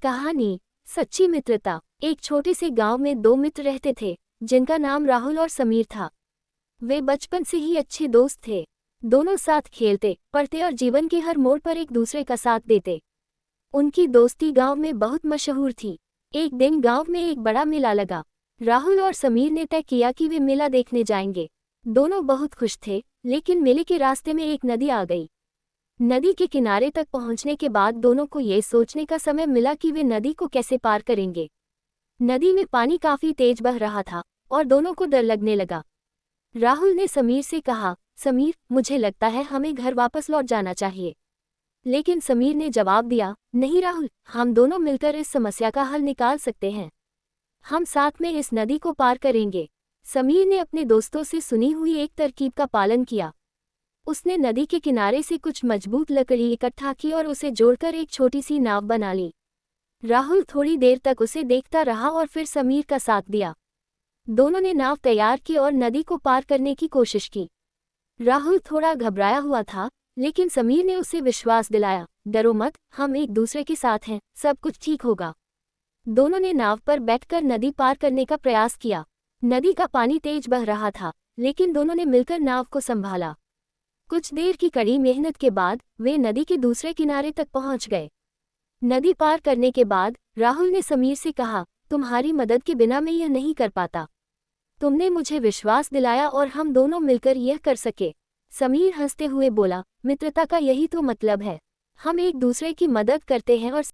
कहानी सच्ची मित्रता। एक छोटे से गांव में दो मित्र रहते थे जिनका नाम राहुल और समीर था। वे बचपन से ही अच्छे दोस्त थे। दोनों साथ खेलते, पढ़ते और जीवन के हर मोड़ पर एक दूसरे का साथ देते। उनकी दोस्ती गांव में बहुत मशहूर थी। एक दिन गांव में एक बड़ा मेला लगा। राहुल और समीर ने तय किया कि वे मेला देखने जाएंगे। दोनों बहुत खुश थे, लेकिन मेले के रास्ते में एक नदी आ गई। नदी के किनारे तक पहुंचने के बाद दोनों को ये सोचने का समय मिला कि वे नदी को कैसे पार करेंगे। नदी में पानी काफी तेज बह रहा था और दोनों को डर लगने लगा। राहुल ने समीर से कहा, समीर, मुझे लगता है हमें घर वापस लौट जाना चाहिए। लेकिन समीर ने जवाब दिया, नहीं राहुल, हम दोनों मिलकर इस समस्या का हल निकाल सकते हैं। हम साथ में इस नदी को पार करेंगे। समीर ने अपने दोस्तों से सुनी हुई एक तरकीब का पालन किया। उसने नदी के किनारे से कुछ मजबूत लकड़ी इकट्ठा की और उसे जोड़कर एक छोटी सी नाव बना ली। राहुल थोड़ी देर तक उसे देखता रहा और फिर समीर का साथ दिया। दोनों ने नाव तैयार की और नदी को पार करने की कोशिश की। राहुल थोड़ा घबराया हुआ था, लेकिन समीर ने उसे विश्वास दिलाया, डरो मत, हम एक दूसरे के साथ हैं, सब कुछ ठीक होगा। दोनों ने नाव पर बैठकर नदी पार करने का प्रयास किया। नदी का पानी तेज बह रहा था, लेकिन दोनों ने मिलकर नाव को संभाला। कुछ देर की कड़ी मेहनत के बाद वे नदी के दूसरे किनारे तक पहुंच गए। नदी पार करने के बाद राहुल ने समीर से कहा, तुम्हारी मदद के बिना मैं यह नहीं कर पाता। तुमने मुझे विश्वास दिलाया और हम दोनों मिलकर यह कर सके। समीर हंसते हुए बोला, मित्रता का यही तो मतलब है। हम एक दूसरे की मदद करते हैं और